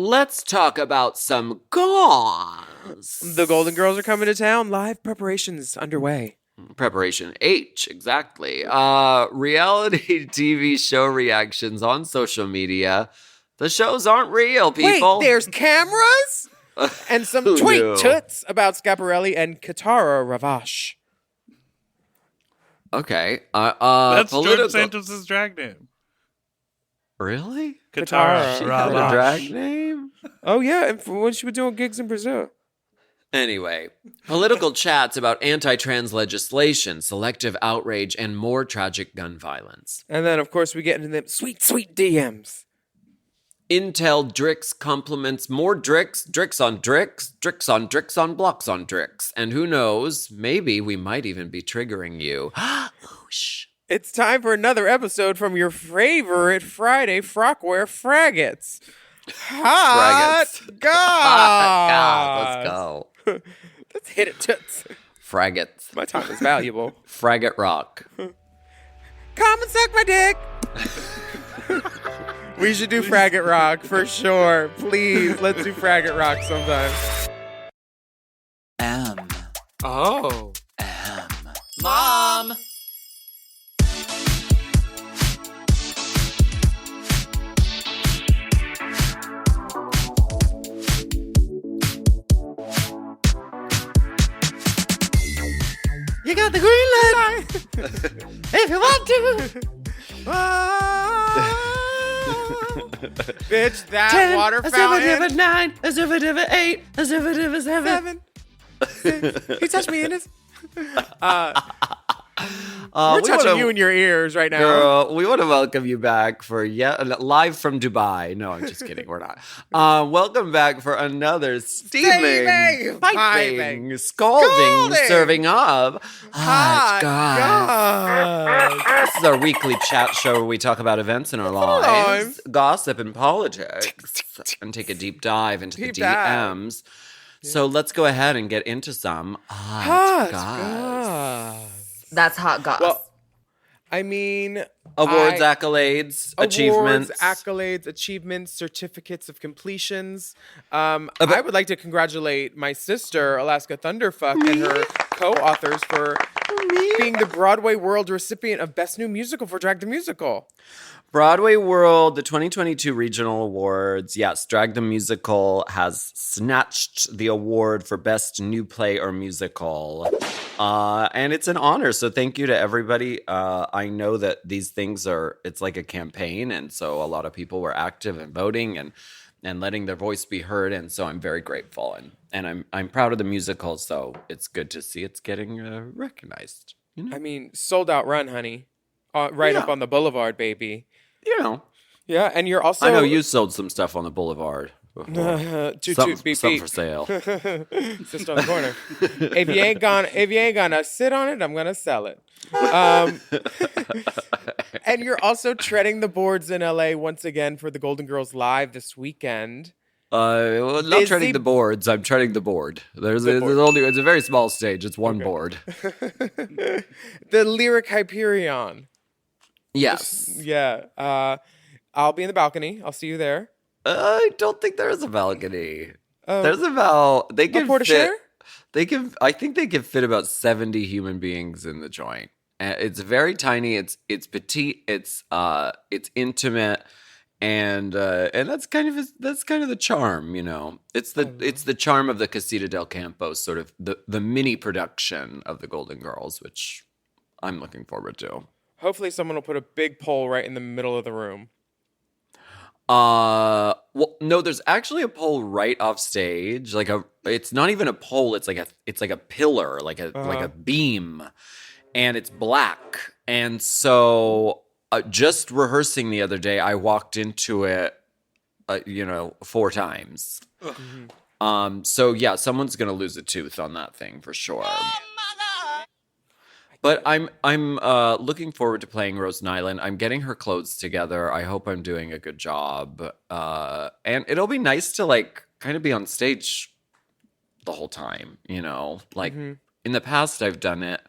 let's talk about some GOSS. The Golden Girlz are coming to town. Live preparations underway. Preparation H, exactly. Reality TV show reactions on social media. The shows aren't real, people. Wait, there's cameras? And some Tweet Toots about Schiaparelli and Katara Ravache. Okay. That's political... George Santos' drag name. Really? Katara. She had a drag name? Oh, yeah, and when she was doing gigs in Brazil. Anyway, political chats about anti-trans legislation, selective outrage, and more tragic gun violence. And then, of course, we get into them sweet, sweet DMs. Intel Dricks compliments more Dricks, Dricks on Dricks, Dricks on Dricks on blocks on Dricks. And who knows, maybe we might even be triggering you. Oosh. It's time for another episode from your favorite Friday Frockwear Fraggots. Hot God! Let's go. Let's hit it, Toots. Fraggots. My time is valuable. Fraggot rock. Come and suck my dick. We should do Fraggot Rock for sure. Please, let's do Fraggot Rock sometime. Oh. Mom! You got the green light. If you want to. Bitch, that 10, water a fountain. 9, a 8, a 7. 7. He touched me in his. We're touching you in your ears right now. Girl, we want to welcome you back for live from Dubai. No, I'm just kidding. We're not. Welcome back for another steaming, piping, scalding serving of Hot Goss. This is our weekly chat show where we talk about events in our lives, gossip and politics, and take a deep dive into the DMs. Yeah. So let's go ahead and get into some Hot Goss. That's Hot Goss. Well, I mean... Awards, accolades, achievements. Accolades, achievements, certificates of completions. I would like to congratulate my sister, Alaska Thunderfuck, and her co-authors for being the Broadway World recipient of Best New Musical for Drag the Musical. Broadway World, the 2022 Regional Awards. Yes, Drag the Musical has snatched the award for Best New Play or Musical. And it's an honor, so thank you to everybody. I know that these things it's like a campaign, and so a lot of people were active and voting and letting their voice be heard, and so I'm very grateful. And I'm proud of the musical, so it's good to see it's getting recognized. You know? I mean, sold out run, honey. Right up on the boulevard, baby. You know. Yeah, and you're also... I know you sold some stuff on the boulevard. Toot, beep, some for sale. Just on the corner. If you ain't gonna sit on it, I'm gonna sell it. And you're also treading the boards in LA once again for the Golden Girlz Live this weekend. Well, not treading the boards. I'm treading the board. It's a very small stage. It's one board. The Lyric Hyperion. Yes. Yeah. I'll be in the balcony. I'll see you there. I don't think there is a balcony. There's about they can fit. I think they can fit about 70 human beings in the joint. And it's very tiny. It's petite. It's intimate, and that's kind of the charm, you know. It's the charm of the Casita del Campo, sort of the mini production of the Golden Girlz, which I'm looking forward to. Hopefully, someone will put a big pole right in the middle of the room. Well, no, there's actually a pole right off stage. It's not even a pole. It's like a pillar, like a beam, and it's black. And so, just rehearsing the other day, I walked into it, 4 times. So yeah, someone's gonna lose a tooth on that thing for sure. But I'm looking forward to playing Rose Nyland. I'm getting her clothes together. I hope I'm doing a good job. And it'll be nice to kind of be on stage the whole time, you know? In the past I've done it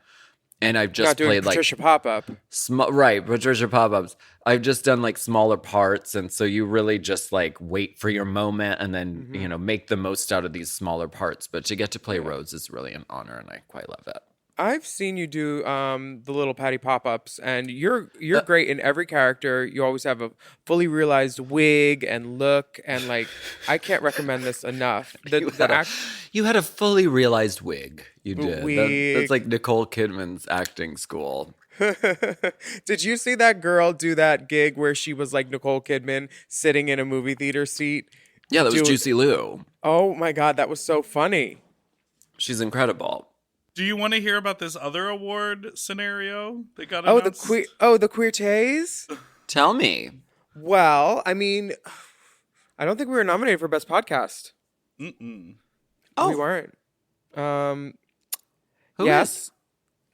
And I've just Not doing played Patricia Pop-Up. right, Patricia pop-ups. I've just done like smaller parts, and so you really just like wait for your moment and then make the most out of these smaller parts. But to get to play Rose is really an honor, and I quite love it. I've seen you do the little Patty pop-ups, and you're great in every character. You always have a fully realized wig and look, and like I can't recommend this enough. You had a fully realized wig. You did. Wig. That's like Nicole Kidman's acting school. Did you see that girl do that gig where she was like Nicole Kidman sitting in a movie theater seat? Yeah, that was Juicy Lou. Oh my God, that was so funny. She's incredible. Do you want to hear about this other award scenario that got announced? The Queer Tays? Tell me. Well, I mean, I don't think we were nominated for Best Podcast. Mm-mm. Oh. We weren't. Who yes.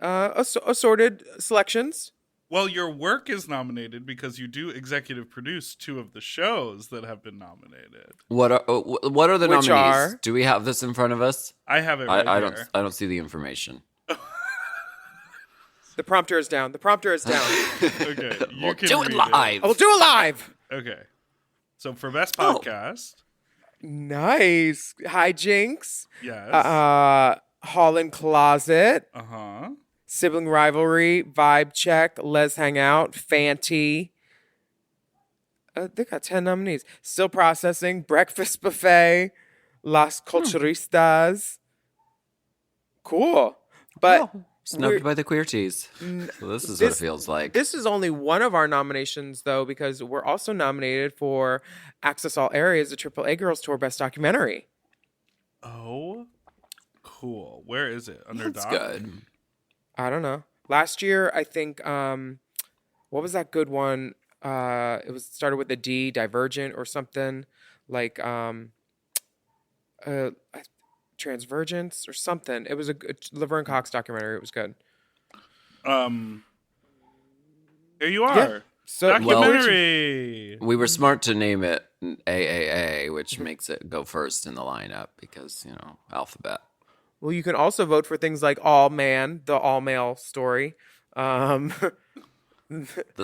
Assorted selections. Well, your work is nominated because you do executive produce 2 of the shows that have been nominated. What are the Which nominees? are? Do we have this in front of us? I have it right here. I don't see the information. The prompter is down. Okay, you can do it read live. I will do it live. Okay. So for Best Podcast, Nice. Hijinks. yes. Hall and Closet. Uh-huh. Sibling Rivalry. Vibe Check. Let's Hang Out. Fanty. They got 10 nominees. Still Processing. Breakfast Buffet. Las Culturistas. Cool. But Snubbed by the Queer Tees. So this is what it feels like. this is only one of our nominations, though, because we're also nominated for Access All Areas, the AAA Girls Tour Best Documentary. Oh, cool. Where is it? Under That's doc? good. I don't know. Last year, I think, what was that good one? It was started with a D, Divergent or something, like Transvergence or something. It was a good Laverne Cox documentary. It was good. Here you are. Yeah. So Documentary. We were smart to name it AAA, which makes it go first in the lineup because, alphabet. Well, you can also vote for things like All Man, the all male story, The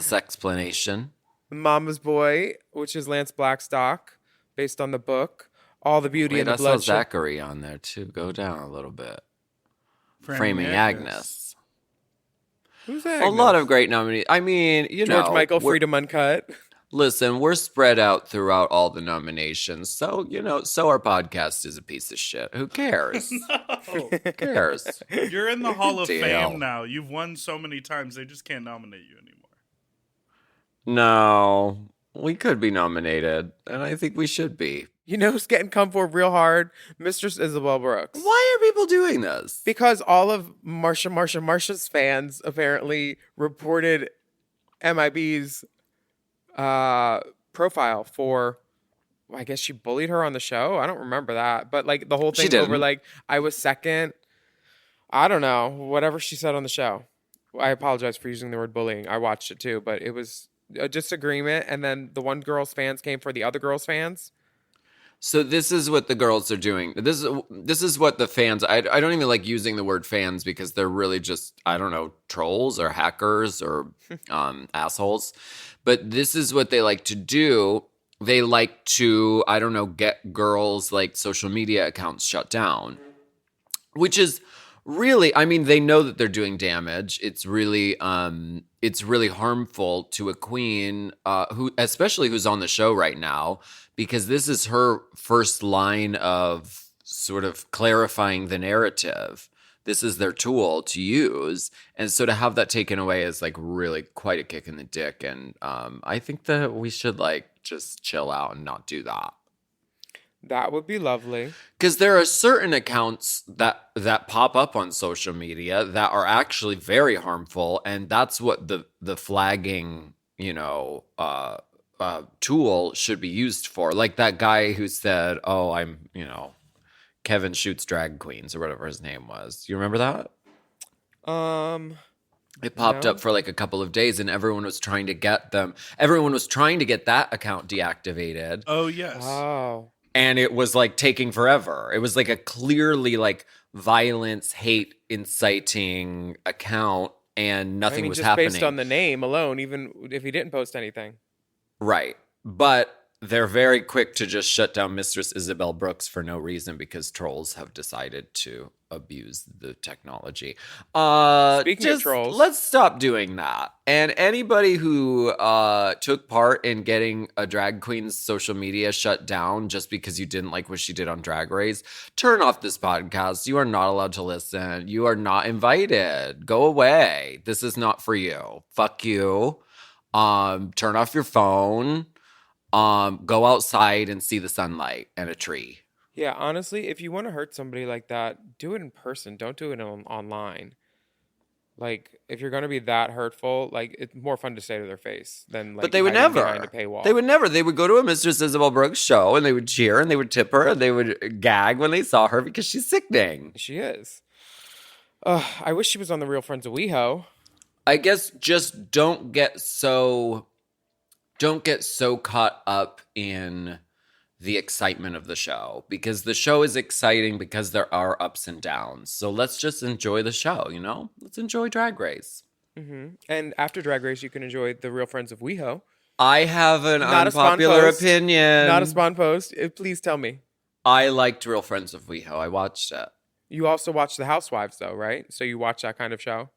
Sexplanation. Mama's Boy, which is Lance Blackstock, based on the book. All the Beauty and the I saw Bloodshed. Zachary on there too. Go down a little bit. Framing Agnes. Who's that? A lot of great nominees. I mean, George Michael, Freedom Uncut. Listen, we're spread out throughout all the nominations. So, so our podcast is a piece of shit. Who cares? No. Who cares? You're in the Hall of Deal. Fame now. You've won so many times, they just can't nominate you anymore. No, we could be nominated, and I think we should be. You know who's getting come for real hard? Mistress Isabel Brooks. Why are people doing this? Because all of Marsha's fans apparently reported MIB's profile for, I guess she bullied her on the show. I don't remember that. But like the whole She thing over didn't. like I was second. I don't know. Whatever she said on the show. I apologize for using the word bullying. I watched it too, but it was a disagreement. And then the one girl's fans came for the other girl's fans. So this is what the girls are doing. This is what the fans. I don't even like using the word fans because they're really just, I don't know, trolls or hackers or assholes. But this is what they like to do. They like to, I don't know, get girls' like social media accounts shut down, which is really, I mean, they know that they're doing damage. It's really harmful to a queen who, especially who's on the show right now, because this is her first line of sort of clarifying the narrative. This is their tool to use. And so to have that taken away is like really quite a kick in the dick. And I think that we should like just chill out and not do that. That would be lovely. Because there are certain accounts that pop up on social media that are actually very harmful. And that's what the flagging, tool should be used for. Like that guy who said, oh, I'm, Kevin shoots drag queens or whatever his name was. You remember that? It popped No. up for like a couple of days and everyone was trying to get that account deactivated. Oh, yes. Oh. And it was like taking forever. It was like a clearly like violence, hate inciting account, and nothing was just happening. Based on the name alone, even if he didn't post anything. Right. But they're very quick to just shut down Mistress Isabel Brooks for no reason because trolls have decided to abuse the technology. Speaking of trolls, let's stop doing that. And anybody who took part in getting a drag queen's social media shut down just because you didn't like what she did on Drag Race, turn off this podcast. You are not allowed to listen. You are not invited. Go away. This is not for you. Fuck you. Turn off your phone. Go outside and see the sunlight and a tree. Yeah, honestly, if you want to hurt somebody like that, do it in person. Don't do it online. Like, if you're going to be that hurtful, like, it's more fun to say to their face than, like, but they would never. Behind a paywall. They would never. They would go to a Mistress Isabel Brooks show and they would cheer and they would tip her and they would gag when they saw her because she's sickening. She is. I wish she was on the Real Friends of WeHo. I guess just don't get so caught up in the excitement of the show, because the show is exciting because there are ups and downs. So let's just enjoy the show, you know? Let's enjoy Drag Race. Mm-hmm. And after Drag Race, you can enjoy the Real Friends of WeHo. I have an unpopular opinion. Not a spawn post. Please tell me. I liked Real Friends of WeHo. I watched it. You also watch The Housewives, though, right? So you watch that kind of show?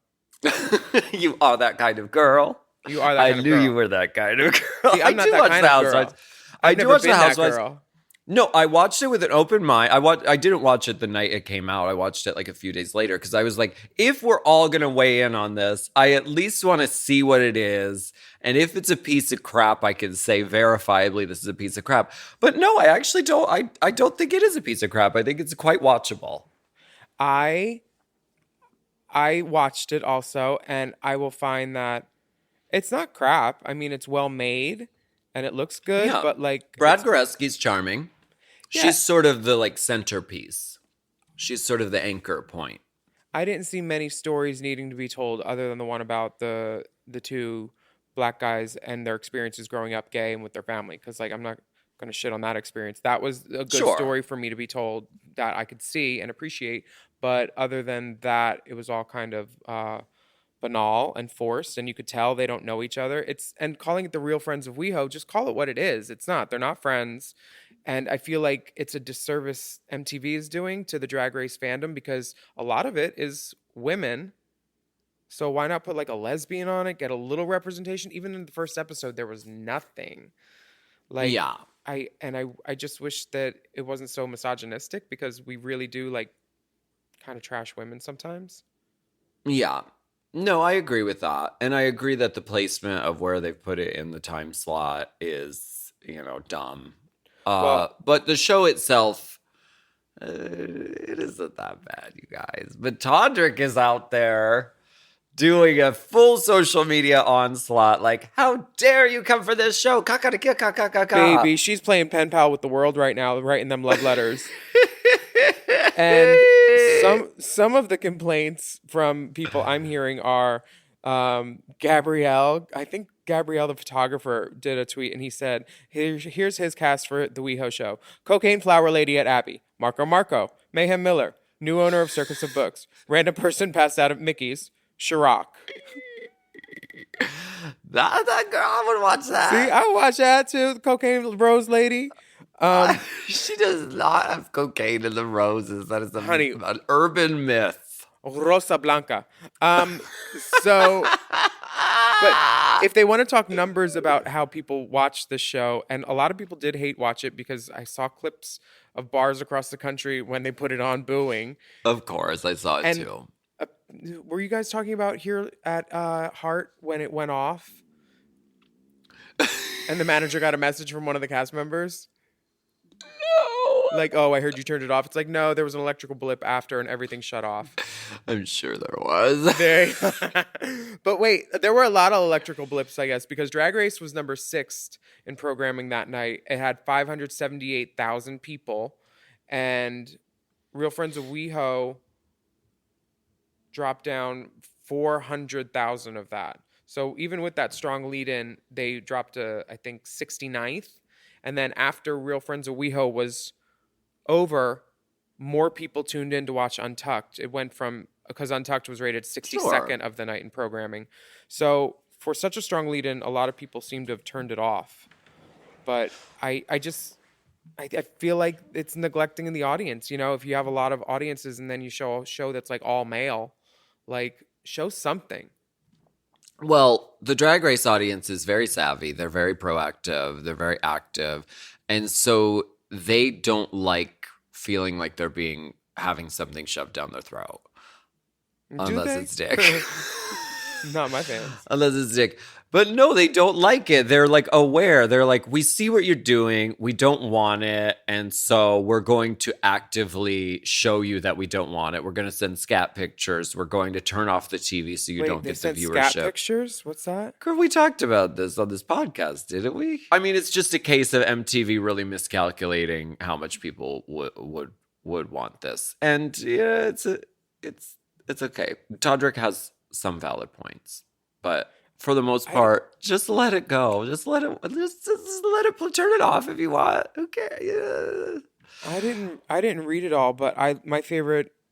You are that kind of girl. You are that kind of girl. I knew you were that kind of girl. See, I'm not that kind of girl. I do watch The Housewives. Girl. No, I watched it with an open mind. I didn't watch it the night it came out. I watched it like a few days later because I was like, if we're all going to weigh in on this, I at least want to see what it is. And if it's a piece of crap, I can say verifiably this is a piece of crap. But no, I actually don't. I don't think it is a piece of crap. I think it's quite watchable. I watched it also, and I will find that it's not crap. I mean, it's well made. And it looks good, yeah. but like... Brad Goreski's charming. Yeah. She's sort of the like centerpiece. She's sort of the anchor point. I didn't see many stories needing to be told other than the one about the two black guys and their experiences growing up gay and with their family. Because like I'm not going to shit on that experience. That was a good story for me to be told that I could see and appreciate. But other than that, it was all kind of... banal and forced, and you could tell they don't know each other. And calling it the Real Friends of WeHo, just call it what it is. It's not. They're not friends. And I feel like it's a disservice MTV is doing to the Drag Race fandom because a lot of it is women. So why not put like a lesbian on it, get a little representation? Even in the first episode, there was nothing. Like, yeah. I just wish that it wasn't so misogynistic because we really do like kind of trash women sometimes. Yeah. No, I agree with that. And I agree that the placement of where they've put it in the time slot is, dumb. But the show itself, it isn't that bad, you guys. But Todrick is out there doing a full social media onslaught. Like, how dare you come for this show? Baby, she's playing pen pal with the world right now, writing them love letters. And some of the complaints from people I'm hearing are Gabrielle. I think Gabrielle, the photographer, did a tweet and he said, here's his cast for the WeHo show. Cocaine Flower Lady at Abbey. Marco. Mayhem Miller. New owner of Circus of Books. Random person passed out at Mickey's. Chirac. That girl, I would watch that. See, I would watch that too. The Cocaine Rose Lady. She does not have cocaine in the roses. That is Honey, an urban myth. Rosa Blanca. So, but if they want to talk numbers about how people watch the show, and a lot of people did hate watch it because I saw clips of bars across the country when they put it on booing. Of course, I saw it too. Were you guys talking about here at Heart when it went off? And the manager got a message from one of the cast members? No. Like, oh, I heard you turned it off. It's like, no, there was an electrical blip after and everything shut off. I'm sure there was. But wait, there were a lot of electrical blips, I guess, because Drag Race was number 6 in programming that night. It had 578,000 people. And Real Friends of WeHo dropped down 400,000 of that. So even with that strong lead in, they dropped to, I think, 69th. And then after Real Friends of WeHo was over, more people tuned in to watch Untucked. It went from, because Untucked was rated 62nd of the night in programming. So for such a strong lead in, a lot of people seem to have turned it off. But I feel like it's neglecting the audience. You know, if you have a lot of audiences and then you show a show that's like all male, like show something. Well, the Drag Race audience is very savvy. They're very proactive. They're very active. And so they don't like feeling like they're having something shoved down their throat. Unless it's dick. Not my fans. Unless it's dick. But no, they don't like it. They're like aware. They're like, we see what you're doing. We don't want it. And so we're going to actively show you that we don't want it. We're going to send scat pictures. We're going to turn off the TV so you don't get the viewership. Scat pictures? What's that? Girl, we talked about this on this podcast, didn't we? I mean, it's just a case of MTV really miscalculating how much people would want this. And yeah, it's okay. Todrick has some valid points, but for the most part, just let it go. Just let it turn it off if you want. Okay. Yeah. I didn't read it all, but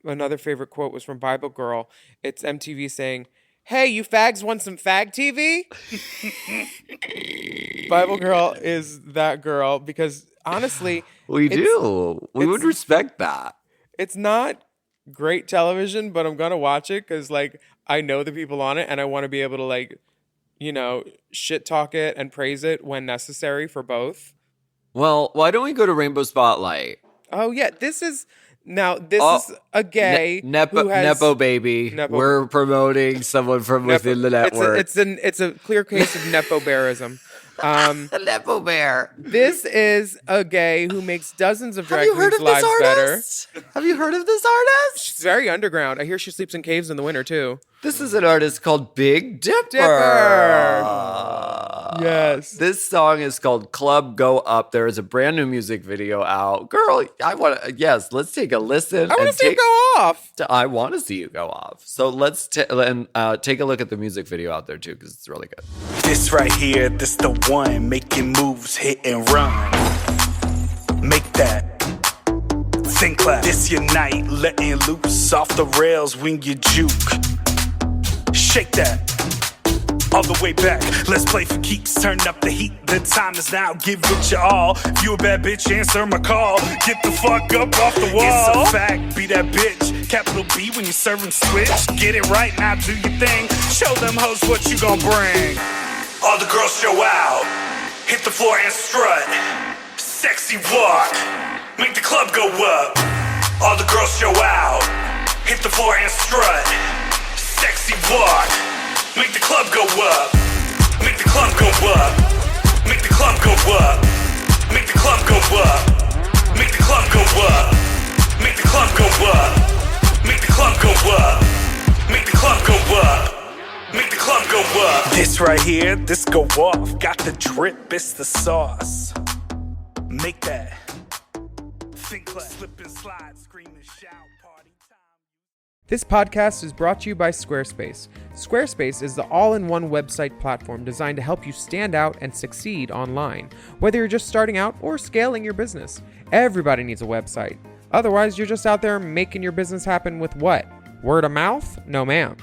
another favorite quote was from Bible Girl. It's MTV saying, "Hey, you fags want some fag TV?" Bible Girl is that girl because honestly, we would respect that. It's not great television, but I'm gonna watch it because like I know the people on it and I want to be able to like, you know, shit talk it and praise it when necessary for both. Well, why don't we go to Rainbow Spotlight? Oh yeah, this is a gay Nepo baby. We're promoting someone from within the network. It's a clear case of Nepo bearism. The Nepo bear. This is a gay who makes dozens of drag queens' lives better. Have you heard of this artist? She's very underground. I hear she sleeps in caves in the winter too. This is an artist called Big Dipper. Yes. This song is called Club Go Up. There is a brand new music video out. Girl, let's take a listen. I want to see it go off. I want to see you go off. So let's take a look at the music video out there too, because it's really good. This right here, this the one making moves, hit and run. Make that. Think clap. This your night, letting loose off the rails when you juke. Shake that. All the way back, let's play for keeps. Turn up the heat, the time is now. Give it your all. If you a bad bitch, answer my call. Get the fuck up off the wall. It's a fact, be that bitch. Capital B when you serving switch. Get it right, now do your thing. Show them hoes what you gon' bring. All the girls show out. Hit the floor and strut. Sexy walk. Make the club go up. All the girls show out. Hit the floor and strut. Sexy walk. Make the club go up. Make the club go up. Make the club go up. Make the club go up. Make the club go up. Make the club go up. Make the club go up. Make the club go up. Make the club go up. This right here, this go off. Got the drip, it's the sauce. Make that. Think like slip and slide, scream and shout, party time. This podcast is brought to you by Squarespace. Squarespace is the all-in-one website platform designed to help you stand out and succeed online. Whether you're just starting out or scaling your business, everybody needs a website. Otherwise, you're just out there making your business happen with what? Word of mouth? No, ma'am.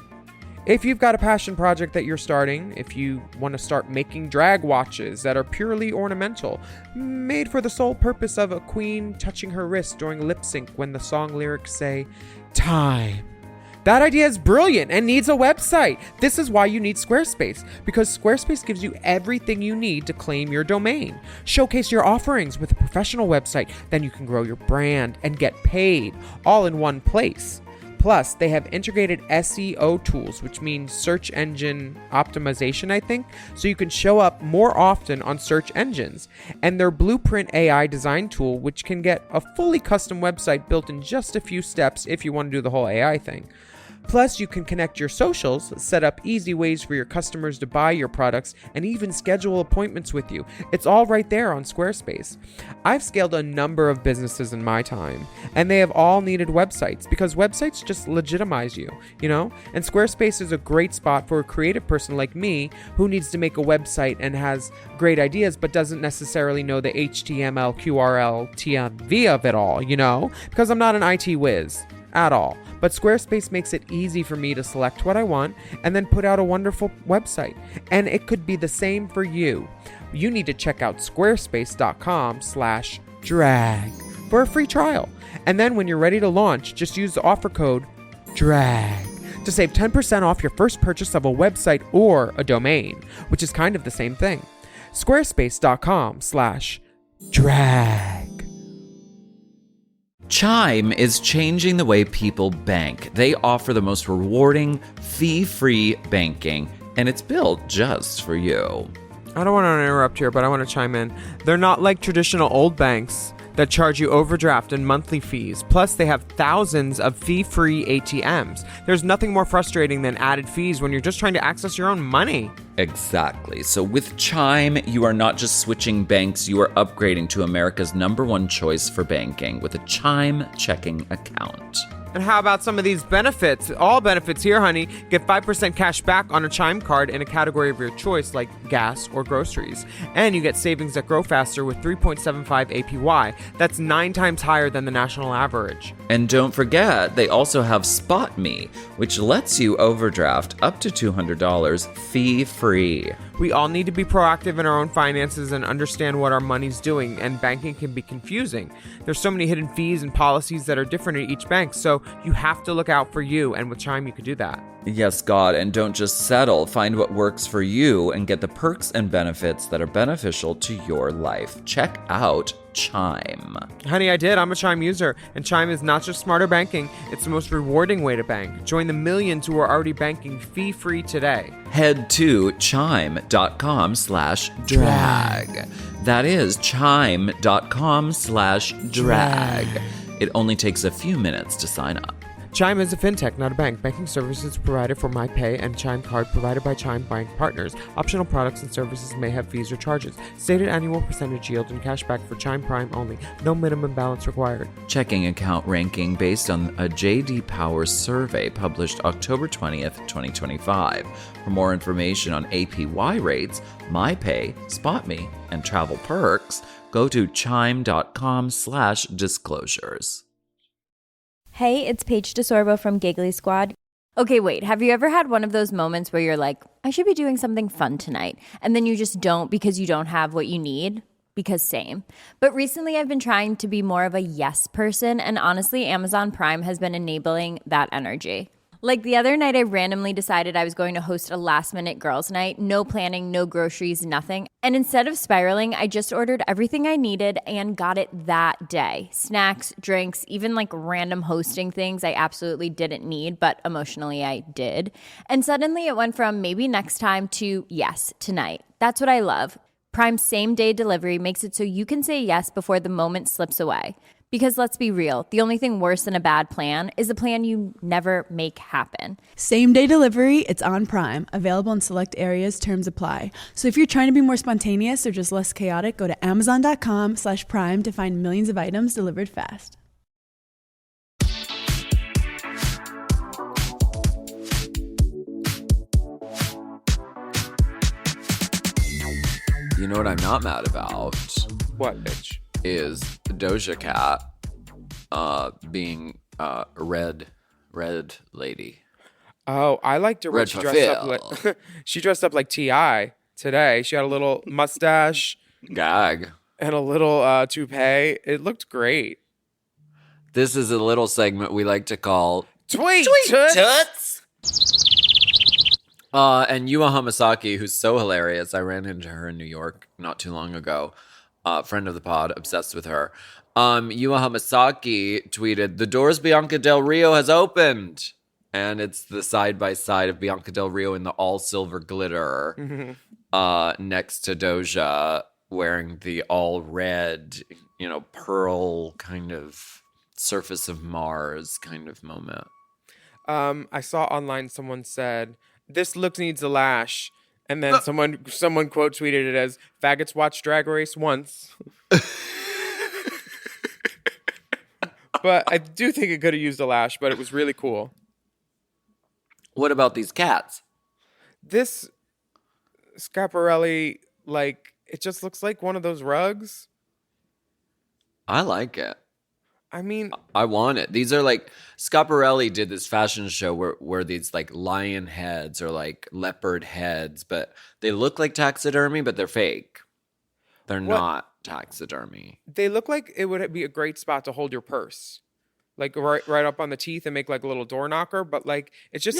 If you've got a passion project that you're starting, if you want to start making drag watches that are purely ornamental, made for the sole purpose of a queen touching her wrist during lip sync when the song lyrics say, time. That idea is brilliant and needs a website. This is why you need Squarespace, because Squarespace gives you everything you need to claim your domain. Showcase your offerings with a professional website, then you can grow your brand and get paid all in one place. Plus, they have integrated SEO tools, which means search engine optimization, I think, so you can show up more often on search engines. And their Blueprint AI design tool, which can get a fully custom website built in just a few steps if you want to do the whole AI thing. Plus, you can connect your socials, set up easy ways for your customers to buy your products, and even schedule appointments with you. It's all right there on Squarespace. I've scaled a number of businesses in my time, and they have all needed websites because websites just legitimize you, you know? And Squarespace is a great spot for a creative person like me who needs to make a website and has great ideas but doesn't necessarily know the HTML, QRL, TMV of it all, you know? Because I'm not an IT whiz at all. But Squarespace makes it easy for me to select what I want and then put out a wonderful website. And it could be the same for you. You need to check out squarespace.com/drag for a free trial. And then when you're ready to launch, just use the offer code DRAG to save 10% off your first purchase of a website or a domain, which is kind of the same thing. Squarespace.com/drag. Chime is changing the way people bank. They offer the most rewarding, fee-free banking, and it's built just for you. I don't want to interrupt here, but I want to chime in. They're not like traditional old banks that charge you overdraft and monthly fees. Plus, they have thousands of fee-free ATMs. There's nothing more frustrating than added fees when you're just trying to access your own money. Exactly. So with Chime, you are not just switching banks, you are upgrading to America's #1 choice for banking with a Chime checking account. And how about some of these benefits? All benefits here, honey. Get 5% cash back on a Chime card in a category of your choice, like gas or groceries. And you get savings that grow faster with 3.75 APY. That's 9 times higher than the national average. And don't forget, they also have Spot Me, which lets you overdraft up to $200 fee-free. We all need to be proactive in our own finances and understand what our money's doing, and banking can be confusing. There's so many hidden fees and policies that are different at each bank, so you have to look out for you, and with Chime you could do that. Yes, God, and don't just settle. Find what works for you and get the perks and benefits that are beneficial to your life. Check out Chime. Honey, I did. I'm a Chime user, and Chime is not just smarter banking, it's the most rewarding way to bank. Join the millions who are already banking fee-free today. Head to chime.com/drag. That is chime.com/drag. It only takes a few minutes to sign up. Chime is a fintech, not a bank. Banking services provided for MyPay and Chime Card provided by Chime Bank partners. Optional products and services may have fees or charges. Stated annual percentage yield and cashback for Chime Prime only. No minimum balance required. Checking account ranking based on a J.D. Power survey published October 20th, 2025. For more information on APY rates, MyPay, SpotMe, and travel perks, go to chime.com/disclosures. Hey, it's Paige DeSorbo from Giggly Squad. Okay, wait, have you ever had one of those moments where you're like, I should be doing something fun tonight, and then you just don't because you don't have what you need? Because same. But recently I've been trying to be more of a yes person, and honestly, Amazon Prime has been enabling that energy. Like the other night, I randomly decided I was going to host a last-minute girls' night. No planning, no groceries, nothing. And instead of spiraling, I just ordered everything I needed and got it that day. Snacks, drinks, even like random hosting things I absolutely didn't need, but emotionally I did. And suddenly it went from maybe next time to yes, tonight. That's what I love. Prime same-day delivery makes it so you can say yes before the moment slips away. Because let's be real, the only thing worse than a bad plan is a plan you never make happen. Same-day delivery, it's on Prime. Available in select areas, terms apply. So if you're trying to be more spontaneous or just less chaotic, go to amazon.com/prime to find millions of items delivered fast. You know what I'm not mad about? What, bitch? Is Doja Cat being red lady. Oh, I liked her when Red she dressed up Phil. like she dressed up like T.I. today. She had a little mustache Gag. and a little toupee. It looked great. This is a little segment we like to call Tweet Toots. And Yua Hamasaki, who's so hilarious. I ran into her in New York not too long ago. Friend of the pod, obsessed with her. Yua Hamasaki tweeted, "The doors Bianca Del Rio has opened." And it's the side-by-side of Bianca Del Rio in the all-silver glitter next to Doja wearing the all-red, pearl kind of surface of Mars kind of moment. I saw online someone said, "This look needs a lash." And then someone quote tweeted it as, "Faggots watch Drag Race once." But I do think it could have used a lash, but it was really cool. What about these cats? This Schiaparelli, like, it just looks like one of those rugs. I like it. I mean, I want it. These are like Schiaparelli did this fashion show where these like lion heads or like leopard heads, but they look like taxidermy, but they're fake. They're not taxidermy. they look like it would be a great spot to hold your purse. Like right up on the teeth and make like a little door knocker, but like it just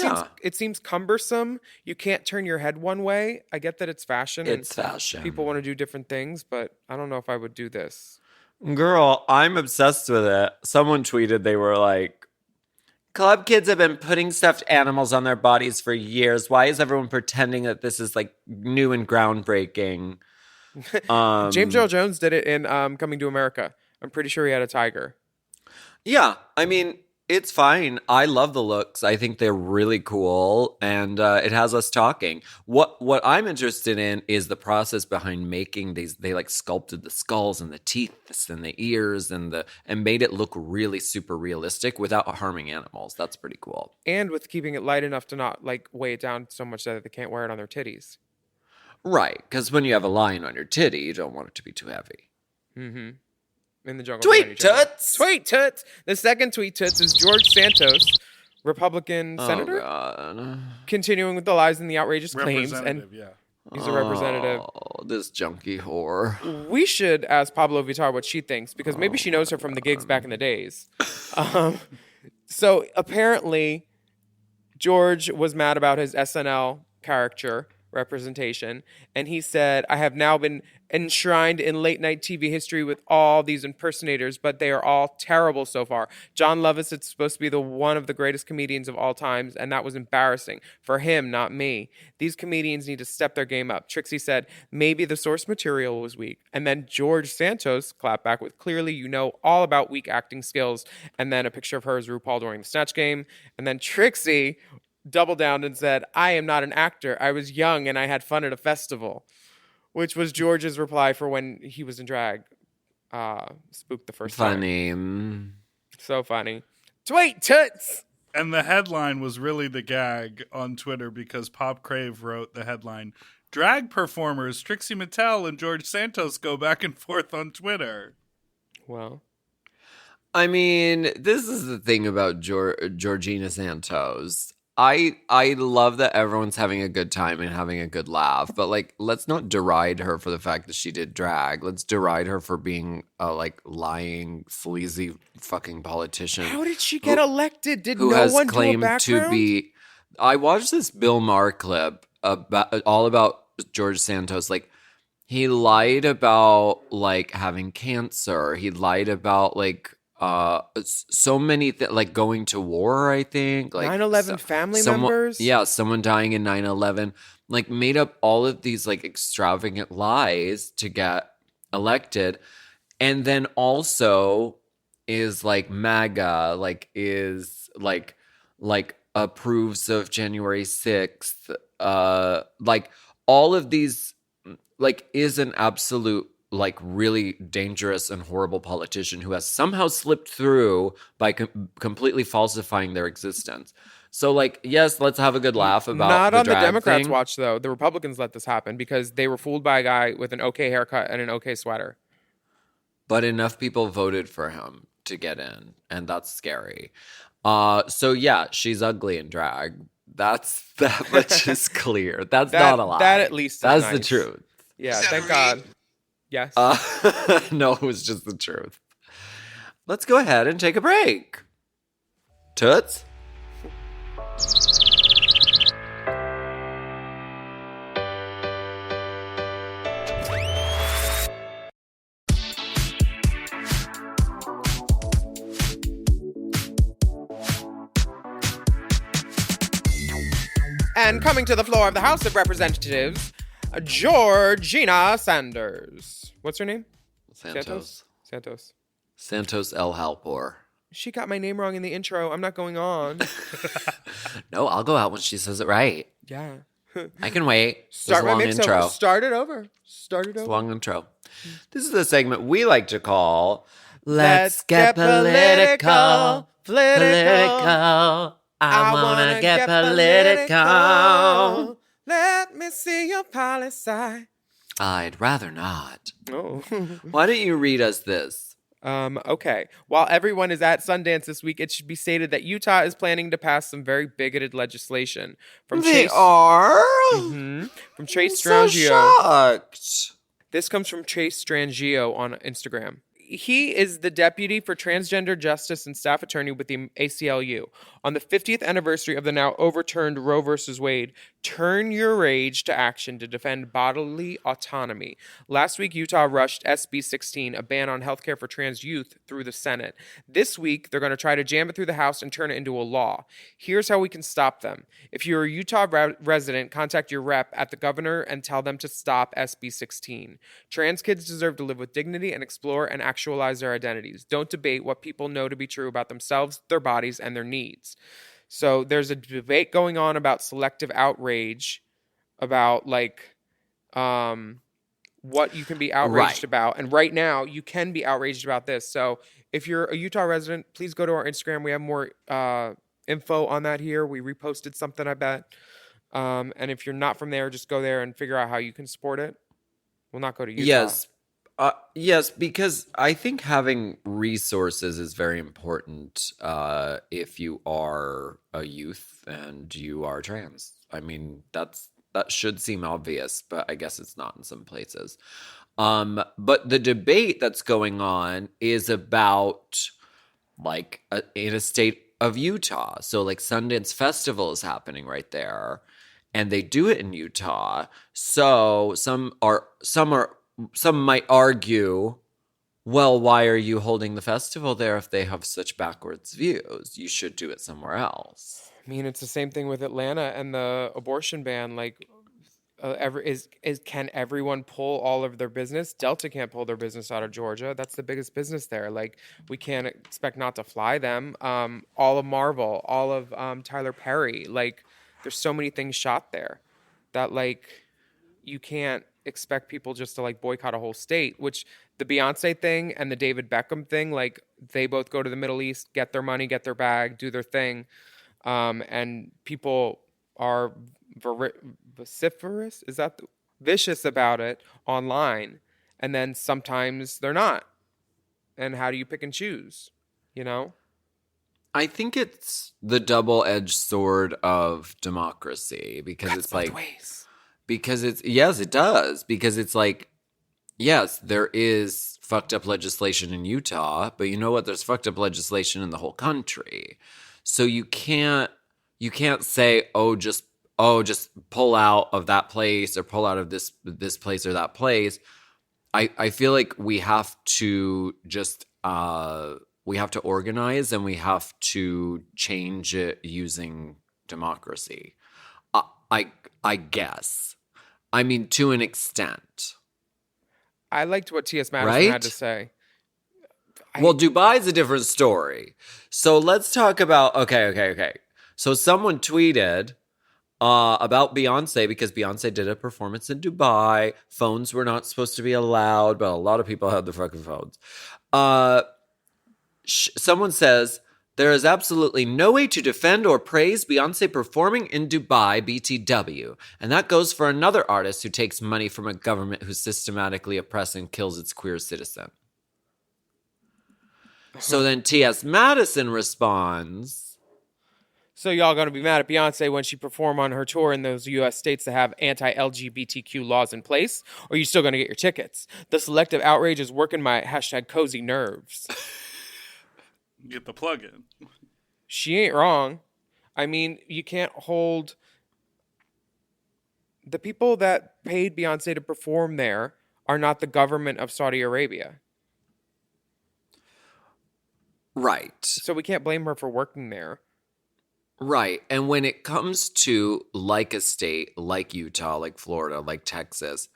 seems cumbersome. You can't turn your head one way. I get that it's fashion. It's fashion. People want to do different things, but I don't know if I would do this. Girl, I'm obsessed with it. Someone tweeted, they were like, club kids have been putting stuffed animals on their bodies for years. Why is everyone pretending that this is like new and groundbreaking? James Earl Jones did it in Coming to America. I'm pretty sure he had a tiger. Yeah, I mean, it's fine. I love the looks. I think they're really cool, and it has us talking. What I'm interested in is the process behind making these. They like sculpted the skulls and the teeth and the ears and made it look really super realistic without harming animals. That's pretty cool. And with keeping it light enough to not like weigh it down so much that they can't wear it on their titties. Right, because when you have a lion on your titty, you don't want it to be too heavy. Mm-hmm. In the jungle. Tweet Toots! Tweet Toots! The second Tweet Toots is George Santos, Republican senator. Oh, God. Continuing with the lies and the outrageous claims. And he's a representative. Oh, this junkie whore. We should ask Pablo Vittar what she thinks, because maybe she knows her from the gigs back in the days. So apparently, George was mad about his SNL character representation, and he said, "I have now been enshrined in late night TV history with all these impersonators, but they are all terrible so far. John Lovitz is supposed to be one of the greatest comedians of all times, and that was embarrassing for him, not me. These comedians need to step their game up." Trixie said, "Maybe the source material was weak." And then George Santos clapped back with, "Clearly you know all about weak acting skills." And then a picture of her as RuPaul during the Snatch Game. And then Trixie doubled down and said, "I am not an actor. I was young and I had fun at a festival," which was George's reply for when he was in drag. Spooked the first time. Funny. So funny. Tweet Toots! And the headline was really the gag on Twitter, because Pop Crave wrote the headline, "Drag performers Trixie Mattel and George Santos go back and forth on Twitter." Well, I mean, this is the thing about Georgina Santos. I love that everyone's having a good time and having a good laugh, but like, let's not deride her for the fact that she did drag. Let's deride her for being a like lying, sleazy fucking politician. how did she get elected? Did Who no has one do a claimed background? to be? I watched this Bill Maher clip all about George Santos. Like, he lied about like having cancer. He lied about like so many like going to war, I think, like 9/11 family members. Yeah, someone dying in 9/11, like made up all of these like extravagant lies to get elected. And then also is like MAGA, like is like approves of January 6th, like all of these, like is an absolute like really dangerous and horrible politician who has somehow slipped through by completely falsifying their existence. So like, yes, let's have a good laugh about Not the on the drag Democrats' thing. watch, though. The Republicans let this happen because they were fooled by a guy with an okay haircut and an okay sweater. But enough people voted for him to get in, and that's scary. So yeah, she's ugly in drag. That much is clear. That's not a lie. That at least is that's the nice. truth. Yeah, thank God. Yes. No, it was just the truth. Let's go ahead and take a break. Toots? And coming to the floor of the House of Representatives, Georgina Sanders. What's her name? Santos. Santos El Halpor. She got my name wrong in the intro. I'm not going on. No, I'll go out when she says it right. Yeah. I can wait. Start There's a my long mix intro. over. Start it over. Start it It's a over. long intro. This is the segment we like to call Let's Get Political. Political. I wanna get political. Let me see your policy. I'd rather not. Oh. Why don't you read us this? Okay. While everyone is at Sundance this week, it should be stated that Utah is planning to pass some very bigoted legislation. From Chase Mm-hmm. From Chase So Strangio. shocked. This comes from Chase Strangio on Instagram. He is the deputy for transgender justice and staff attorney with the ACLU. On the 50th anniversary of the now overturned Roe versus Wade, turn your rage to action to defend bodily autonomy. Last week, Utah rushed SB 16, a ban on healthcare for trans youth, through the Senate. This week, they're going to try to jam it through the House and turn it into a law. Here's how we can stop them. If you're a Utah resident, contact your rep at the governor and tell them to stop SB 16. Trans kids deserve to live with dignity and explore and actualize their identities. Don't debate what people know to be true about themselves, their bodies, and their needs. So there's a debate going on about selective outrage, about what you can be outraged about. And right now you can be outraged about this. So if you're a Utah resident, please go to our Instagram. We have more info on that here. We reposted something, I bet. And if you're not from there, just go there and figure out how you can support it. We'll not go to Utah. Yes, because I think having resources is very important if you are a youth and you are trans. I mean, that should seem obvious, but I guess it's not in some places. But the debate that's going on is about in a state of Utah. So like Sundance Festival is happening right there, and they do it in Utah. So some might argue, well, why are you holding the festival there if they have such backwards views? You should do it somewhere else. I mean, it's the same thing with Atlanta and the abortion ban. Can everyone pull all of their business? Delta can't pull their business out of Georgia. That's the biggest business there. We can't expect not to fly them. All of Marvel, all of Tyler Perry. There's so many things shot there that you can't expect people just to boycott a whole state, which the Beyonce thing and the David Beckham thing, they both go to the Middle East, get their money, get their bag, do their thing. And people are vociferous, vicious about it online. And then sometimes they're not. And how do you pick and choose, I think it's the double-edged sword of democracy because Cuts it's both ways. Because it does. Because it's yes, there is fucked up legislation in Utah, but you know what? There's fucked up legislation in the whole country. So you can't say, just pull out of that place or pull out of this place or that place. I feel like we have to just we have to organize and we have to change it using democracy. I guess. I mean, to an extent. I liked what T.S. Madison had to say. Well, Dubai's a different story. So let's talk about, okay. So someone tweeted about Beyonce because Beyonce did a performance in Dubai. Phones were not supposed to be allowed, but a lot of people had their fucking phones. Someone says, there is absolutely no way to defend or praise Beyonce performing in Dubai, BTW. And that goes for another artist who takes money from a government who systematically oppresses and kills its queer citizen. So then T.S. Madison responds. So y'all gonna be mad at Beyonce when she perform on her tour in those U.S. states that have anti-LGBTQ laws in place? Or are you still gonna get your tickets? The selective outrage is working my #cozy nerves. Get the plug-in. She ain't wrong. I mean, you can't hold... The people that paid Beyonce to perform there are not the government of Saudi Arabia. Right. So we can't blame her for working there. Right. And when it comes to a state like Utah, like Florida, like Texas,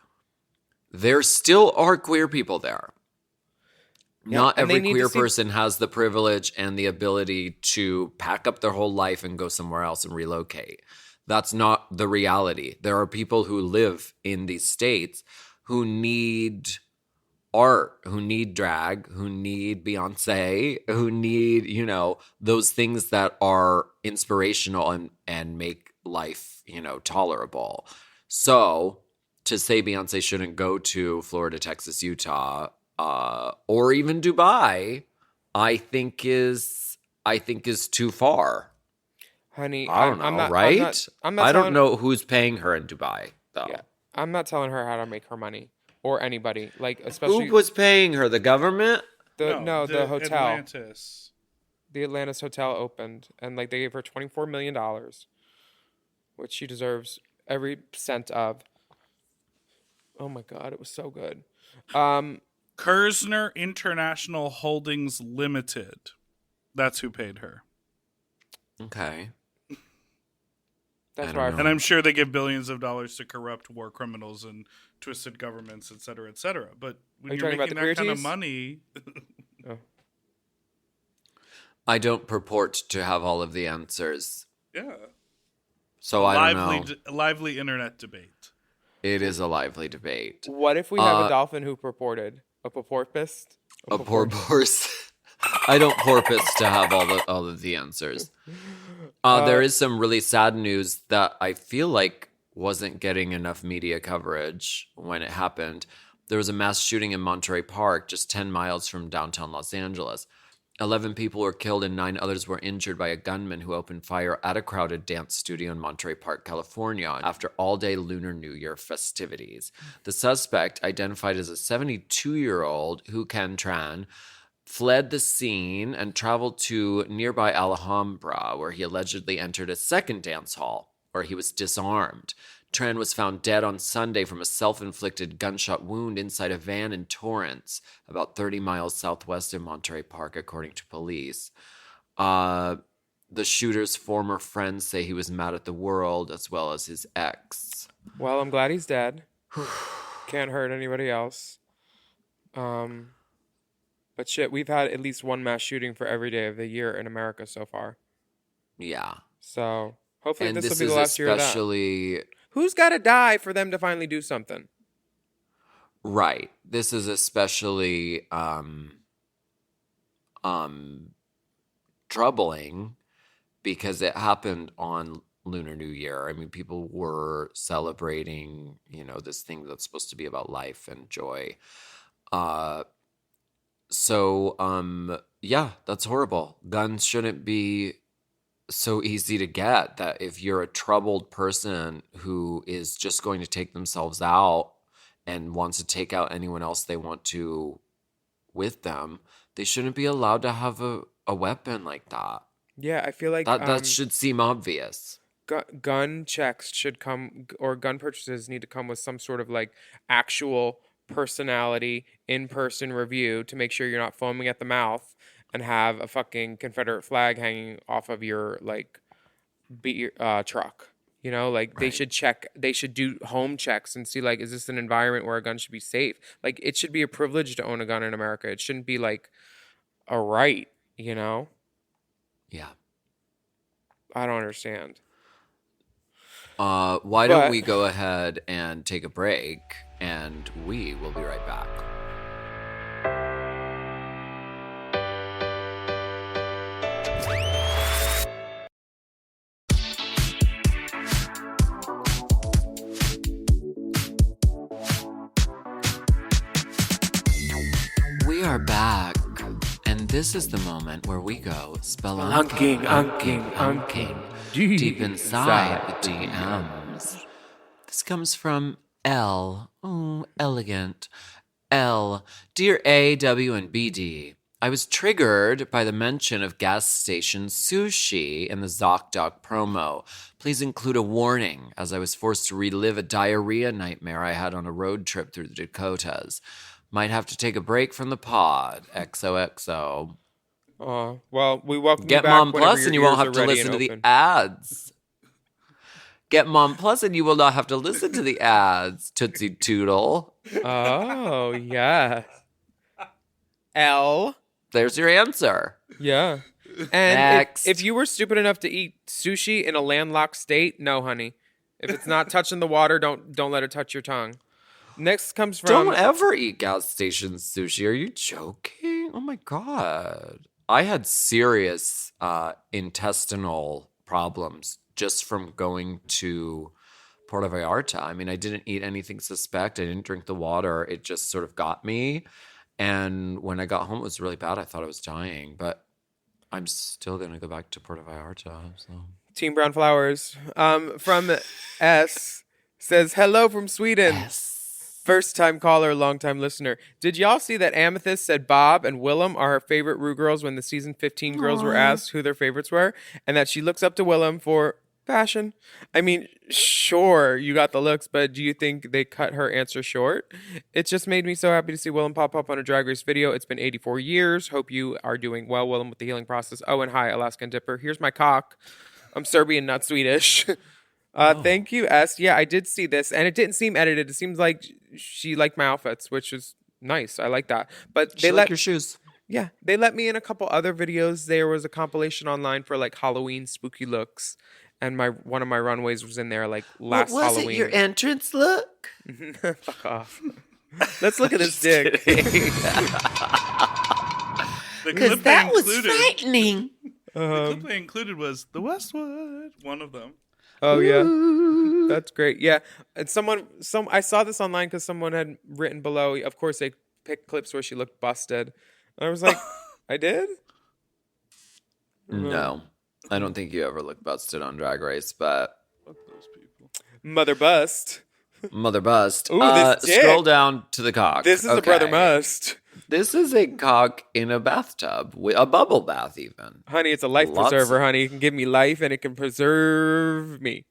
there still are queer people there. Not and they every need queer to see- person has the privilege and the ability to pack up their whole life and go somewhere else and relocate. That's not the reality. There are people who live in these states who need art, who need drag, who need Beyonce, who need, you know, those things that are inspirational and make life, you know, tolerable. So to say Beyonce shouldn't go to Florida, Texas, Utah, or even Dubai, I think is too far. Honey, I don't know, I'm not, right? I'm not I don't telling- know who's paying her in Dubai, though. Yeah, I'm not telling her how to make her money or anybody. Like, especially Who was paying her? The government? the hotel. Atlantis. The Atlantis hotel opened, and like they gave her $24 million, which she deserves every cent of. Oh my God, it was so good. Kerzner International Holdings Limited. That's who paid her. Okay. That's I why. don't know. And I'm sure they give billions of dollars to corrupt war criminals and twisted governments, et cetera, et cetera. But Are when you you're talking about making the that queer kind of tees? money, I don't purport to have all of the answers. yeah. So I don't know. Lively internet debate. It is a lively debate. What if we have a dolphin who purported a purportist? A poor horse. I don't porpoise to have all of the answers. There is some really sad news that I feel like wasn't getting enough media coverage when it happened. There was a mass shooting in Monterey Park, just 10 miles from downtown Los Angeles. 11 people were killed and 9 others were injured by a gunman who opened fire at a crowded dance studio in Monterey Park, California, after all-day Lunar New Year festivities. The suspect, identified as a 72-year-old Hu Can Tran, fled the scene and traveled to nearby Alhambra, where he allegedly entered a second dance hall, where he was disarmed. Tran was found dead on Sunday from a self-inflicted gunshot wound inside a van in Torrance, about 30 miles southwest of Monterey Park, according to police. The shooter's former friends say he was mad at the world, as well as his ex. Well, I'm glad he's dead. Can't hurt anybody else. But shit, we've had at least one mass shooting for every day of the year in America so far. Yeah. So hopefully And this will this be the is last year of that. especially... Who's got to die for them to finally do something? Right. This is especially troubling because it happened on Lunar New Year. I mean, people were celebrating, you know, this thing that's supposed to be about life and joy. Yeah, that's horrible. Guns shouldn't be so easy to get, that if you're a troubled person who is just going to take themselves out and wants to take out anyone else they want to with them, they shouldn't be allowed to have a weapon like that. Yeah, I feel like That should seem obvious. gun checks should come, or gun purchases need to come with some sort of like actual personality in-person review to make sure you're not foaming at the mouth and have a fucking Confederate flag hanging off of your like truck. You know, like Right. they should do home checks and see like, is this an environment where a gun should be safe? Like, it should be a privilege to own a gun in America. It shouldn't be like a right, you know? Yeah. I don't understand. Why don't we go ahead and take a break, and we will be right back. We are back, and this is the moment where we go spelunking, unking, deep inside the DMs. This comes from L. Oh, elegant. L. Dear A, W, and BD, I was triggered by the mention of gas station Sushi in the ZocDoc promo. Please include a warning, as I was forced to relive a diarrhea nightmare I had on a road trip through the Dakotas. Might have to take a break from the pod. XOXO. Well, we welcome Get you back Mom whenever Plus your and you won't ears have are to ready listen and to the open. ads. Get Mom Plus and you will not have to listen to the ads. Tootsie Toodle. Oh, yes. L. There's your answer. Yeah. And Next. if you were stupid enough to eat sushi in a landlocked state, no, honey. If it's not touching the water, don't let it touch your tongue. Next comes from... Don't ever eat gas station sushi. Are you joking? Oh my God. I had serious intestinal problems just from going to Puerto Vallarta. I mean, I didn't eat anything suspect. I didn't drink the water. It just sort of got me. And when I got home, it was really bad. I thought I was dying. But I'm still going to go back to Puerto Vallarta. So. Team Brown Flowers. From S says, hello from Sweden. Yes. First time caller, long time listener. Did y'all see that Amethyst said Bob and Willam are her favorite Rue girls when the season 15 girls were asked who their favorites were? And that she looks up to Willam for fashion? I mean, sure, you got the looks, but do you think they cut her answer short? It just made me so happy to see Willam pop up on a Drag Race video. It's been 84 years. Hope you are doing well, Willam, with the healing process. Oh, and hi, Alaska and Dipper. Here's my cock. I'm Serbian, not Swedish. Thank you, S. Yeah, I did see this, and it didn't seem edited. It seems like she liked my outfits, which is nice. I like that. But they like your shoes. Yeah, they let me in a couple other videos. There was a compilation online for like Halloween spooky looks, and one of my runways was in there like last what was Halloween. It, your entrance look? Fuck off. Let's look at this dick. Because that was frightening. The clip they included was the Westwood, one of them. Oh yeah, that's great. Yeah, and I saw this online because someone had written below. Of course, they picked clips where she looked busted. And I was like, I did. No, I don't think you ever look busted on Drag Race, but Fuck those people. Mother bust. Mother bust. Ooh, this dick. Scroll down to the cock. This is a brother must. This is a cock in a bathtub, a bubble bath even. Honey, it's a life preserver, honey. It can give me life and it can preserve me.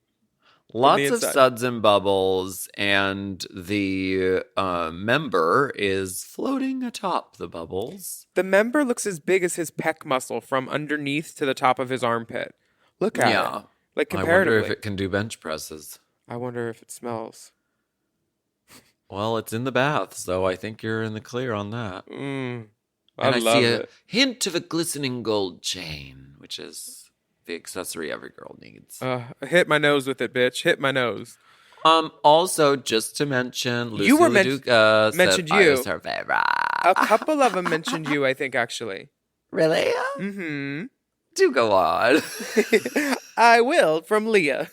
Lots of suds and bubbles, and the member is floating atop the bubbles. The member looks as big as his pec muscle from underneath to the top of his armpit. Look at it. Like comparatively. I wonder if it can do bench presses. I wonder if it smells. Well, it's in the bath, so I think you're in the clear on that. I love see it. a hint of a glistening gold chain, which is the accessory every girl needs. Hit my nose with it, bitch. Hit my nose. Also, just to mention, Lucy You were LaDuca mentioned said I you. was her favorite. A couple of them mentioned you, I think, actually. Really? Mm-hmm. Do go on. I will, from Leah.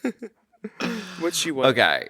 What she want? Okay.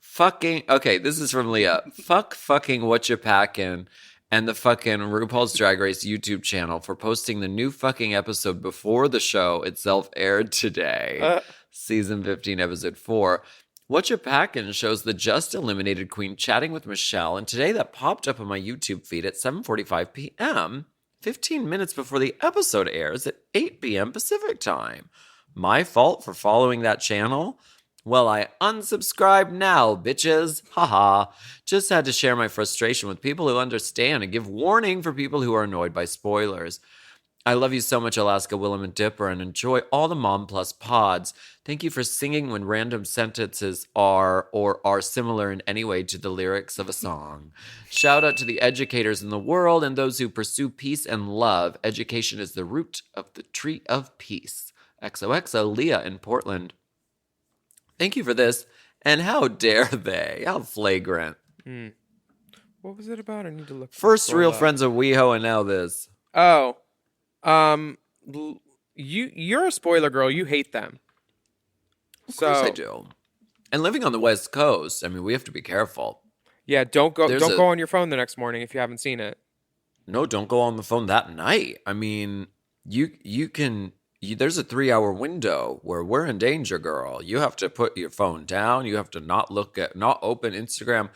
Fucking. Okay, this is from Leah. Fucking what you packing, and the fucking RuPaul's Drag Race YouTube channel for posting the new fucking episode before the show itself aired today. Season 15, episode 4. What You Packin' shows the just eliminated queen chatting with Michelle, and today that popped up on my YouTube feed at 7:45 p.m., 15 minutes before the episode airs at 8 p.m. Pacific time. My fault for following that channel? Well, I unsubscribe now, bitches. Haha. Just had to share my frustration with people who understand and give warning for people who are annoyed by spoilers. I love you so much, Alaska, Willam, and Dipper, and enjoy all the Mom Plus pods. Thank you for singing when random sentences are or are similar in any way to the lyrics of a song. Shout out to the educators in the world and those who pursue peace and love. Education is the root of the tree of peace. XOXO, Leah in Portland. Thank you for this. And how dare they? How flagrant. What was it about? I need to look. First Real Friends of WeHo, and now this. Oh. You're a spoiler girl. You hate them. Of course I do. And living on the West Coast, I mean, we have to be careful. Yeah, don't go on your phone the next morning if you haven't seen it. No, don't go on the phone that night. I mean, you can. There's a 3-hour window where we're in danger, girl. You have to put your phone down. You have to not open Instagram,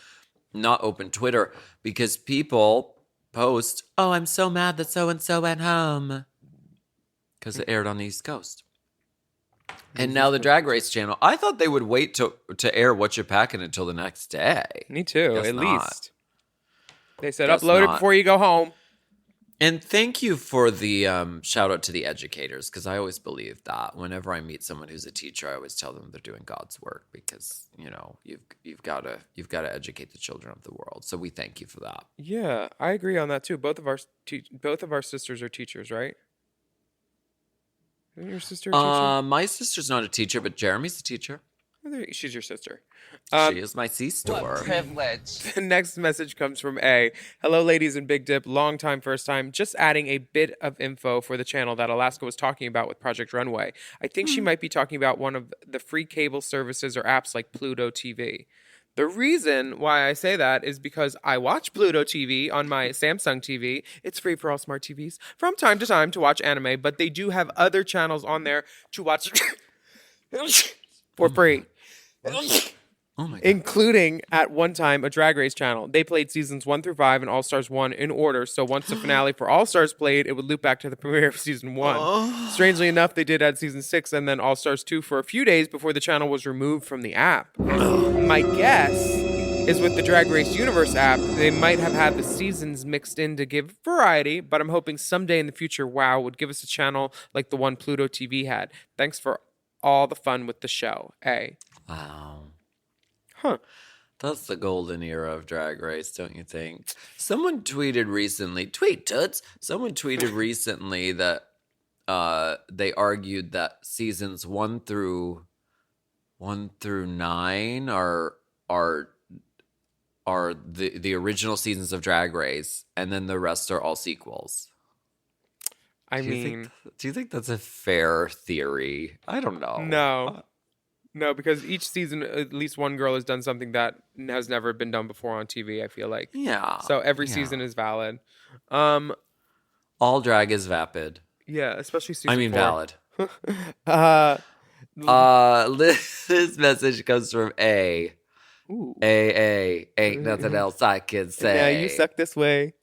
not open Twitter, because people post, "Oh, I'm so mad that so-and-so went home," because it aired on the East Coast. And now the Drag Race channel, I thought they would wait to air What You Packin' until the next day. Me too, Guess at not. least. They said Guess upload it not. before you go home. And thank you for the shout out to the educators, because I always believe that whenever I meet someone who's a teacher, I always tell them they're doing God's work, because you've got to educate the children of the world. So we thank you for that. Yeah, I agree on that too. Both of our sisters are teachers, right? Isn't your sister a teacher? My sister's not a teacher, but Jeremy's a teacher. She's your sister. She is my C-store. Privilege. The next message comes from A. Hello, ladies in Big Dip. Long time, first time. Just adding a bit of info for the channel that Alaska was talking about with Project Runway. I think she might be talking about one of the free cable services or apps like Pluto TV. The reason why I say that is because I watch Pluto TV on my Samsung TV. It's free for all smart TVs from time to time to watch anime, but they do have other channels on there to watch for free. Oh my God. Including, at one time, a Drag Race channel. They played seasons 1 through 5 and All Stars 1 in order, so once the finale for All Stars played, it would loop back to the premiere of season 1. Strangely enough, they did add season 6 and then All Stars 2 for a few days before the channel was removed from the app. My guess is with the Drag Race Universe app, they might have had the seasons mixed in to give variety, but I'm hoping someday in the future, WoW would give us a channel like the one Pluto TV had. Thanks for all the fun with the show. A. Wow. Huh. That's the golden era of Drag Race, don't you think? Someone tweeted recently, Tweet Toots. Someone tweeted recently that they argued that seasons 1 through 9 are the original seasons of Drag Race, and then the rest are all sequels. Do do you think that's a fair theory? I don't know. No, because each season, at least one girl has done something that has never been done before on TV, I feel like. Yeah. So every season is valid. All drag is vapid. Yeah, especially season 4. valid. This message comes from A. Ooh. A. Ain't nothing else I can say. Yeah, you suck this way.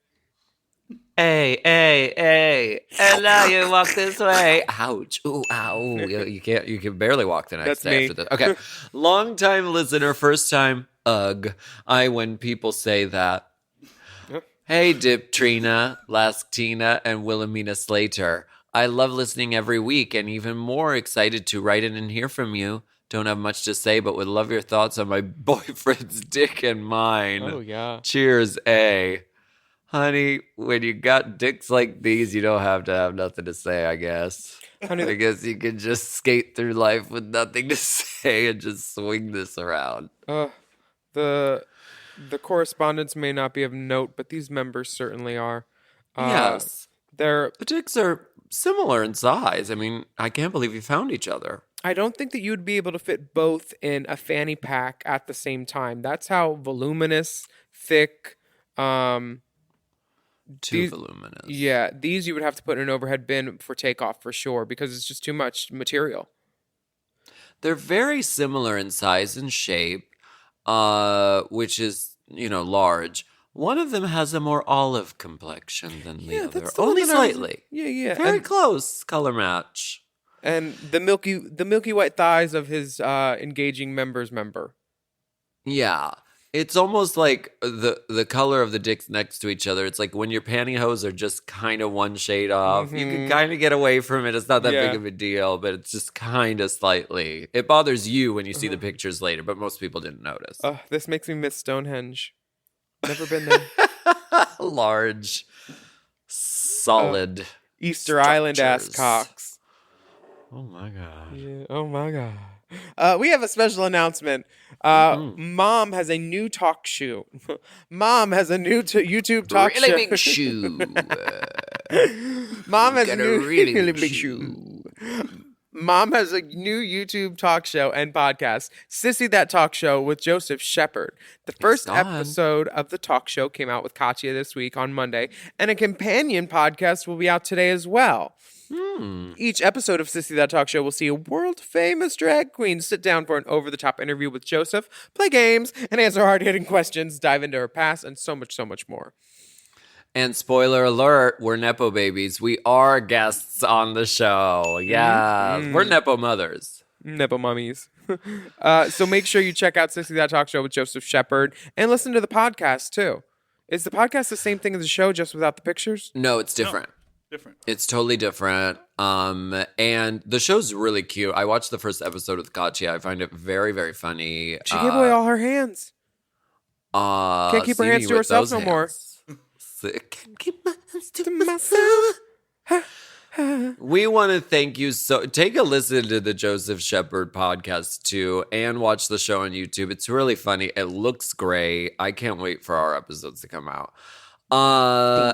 A, and now you walk this way. Ouch, ooh, ow. You can barely walk the next That's day me. after this. Okay, long time listener, first time, ugh. When people say that. Hey, Dip Trina, Lask Tina, and Wilhelmina Slater. I love listening every week and even more excited to write in and hear from you. Don't have much to say, but would love your thoughts on my boyfriend's dick and mine. Oh, yeah. Cheers, A. Honey, when you got dicks like these, you don't have to have nothing to say, I guess. Honey, I guess you can just skate through life with nothing to say and just swing this around. The correspondence may not be of note, but these members certainly are. Yes. The dicks are similar in size. I mean, I can't believe you found each other. I don't think that you would be able to fit both in a fanny pack at the same time. That's how voluminous, thick, Too voluminous. Yeah, these you would have to put in an overhead bin for takeoff for sure because it's just too much material. They're very similar in size and shape, which is, large. One of them has a more olive complexion than the other. That's the Only one that I was- slightly. Yeah. Very close color match. And the milky white thighs of his engaging member. Yeah. It's almost like the color of the dicks next to each other. It's like when your pantyhose are just kind of one shade off. You can kind of get away from it. It's not that big of a deal, but it's just kind of slightly. It bothers you when you see the pictures later, but most people didn't notice. This makes me miss Stonehenge. Never been there. Large, solid Easter Island ass structures. cocks. Oh my God. Yeah, oh my God. We have a special announcement. Mom has a new talk show. Mom has a new YouTube talk Really show. big shoe. Mom has a Got a new really big shoe. Mom has a new YouTube talk show and podcast, Sissy That Talk Show with Joseph Shepard. The first on. episode of the talk show came out with Katya this week on Monday, and a companion podcast will be out today as well. Each episode of Sissy That Talk Show will see a world-famous drag queen sit down for an over-the-top interview with Joseph, play games, and answer hard-hitting questions, dive into her past, and so much more. And spoiler alert, we're Nepo babies. We are guests on the show. Yeah. We're Nepo mothers. Nepo mummies. So make sure you check out Sissy That Talk Show with Joseph Shepard and listen to the podcast, too. Is the podcast the same thing as the show, just without the pictures? No, it's different. Different. It's totally different. And the show's really cute. I watched the first episode with Katya. I find it very, very funny. She gave away all her hands. Can't keep her hands to herself no more. Can't keep my hands to myself. We want to thank you take a listen to the Joseph Shepard podcast too, and watch the show on YouTube. It's really funny. It looks great. I can't wait for our episodes to come out.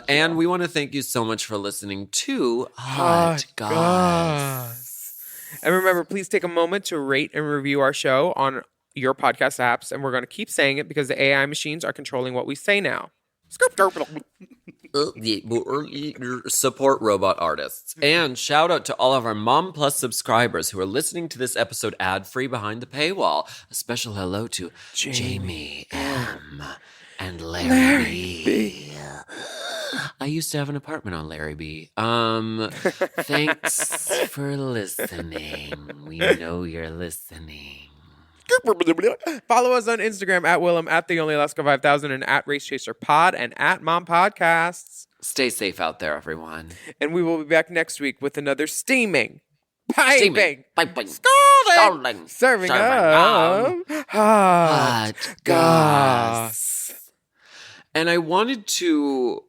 And we want to thank you so much for listening to Hot Goss. And remember, please take a moment to rate and review our show on your podcast apps. And we're going to keep saying it because the AI machines are controlling what we say now. Support robot artists. And shout out to all of our Mom Plus subscribers who are listening to this episode ad-free behind the paywall. A special hello to Jamie M. and Larry B. I used to have an apartment on Larry B. Thanks for listening. We know you're listening. Follow us on Instagram at Willam, at The Only Alaska 5000, and at Race Chaser Pod, and at Mom Podcasts. Stay safe out there, everyone. And we will be back next week with another piping, scalding, serving up Hot Goss. And I wanted to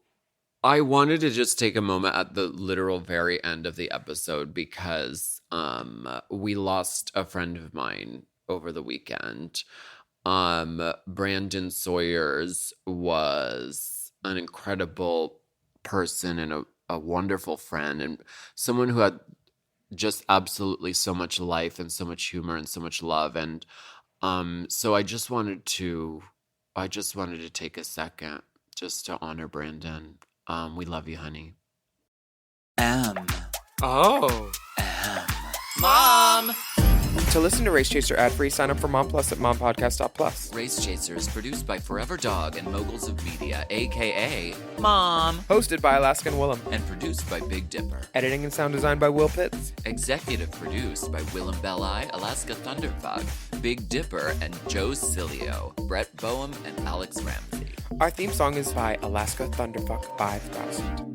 just take a moment at the literal very end of the episode because we lost a friend of mine over the weekend. Brandon Sawyers was an incredible person and a wonderful friend and someone who had just absolutely so much life and so much humor and so much love. And so I just wanted to take a second just to honor Brandon. We love you, honey. Mom! To listen to Race Chaser ad-free, sign up for Mom Plus at mompodcast.plus. Race Chaser is produced by Forever Dog and Moguls of Media, a.k.a. Mom! Hosted by Alaska and Willam. and produced by Big Dipper. Editing and sound design by Will Pitts. Executive produced by Willem Belli, Alaska Thunderfuck, Big Dipper, and Joe Cilio, Brett Boehm, and Alex Ramsey. Our theme song is by Alaska Thunderfuck 5000.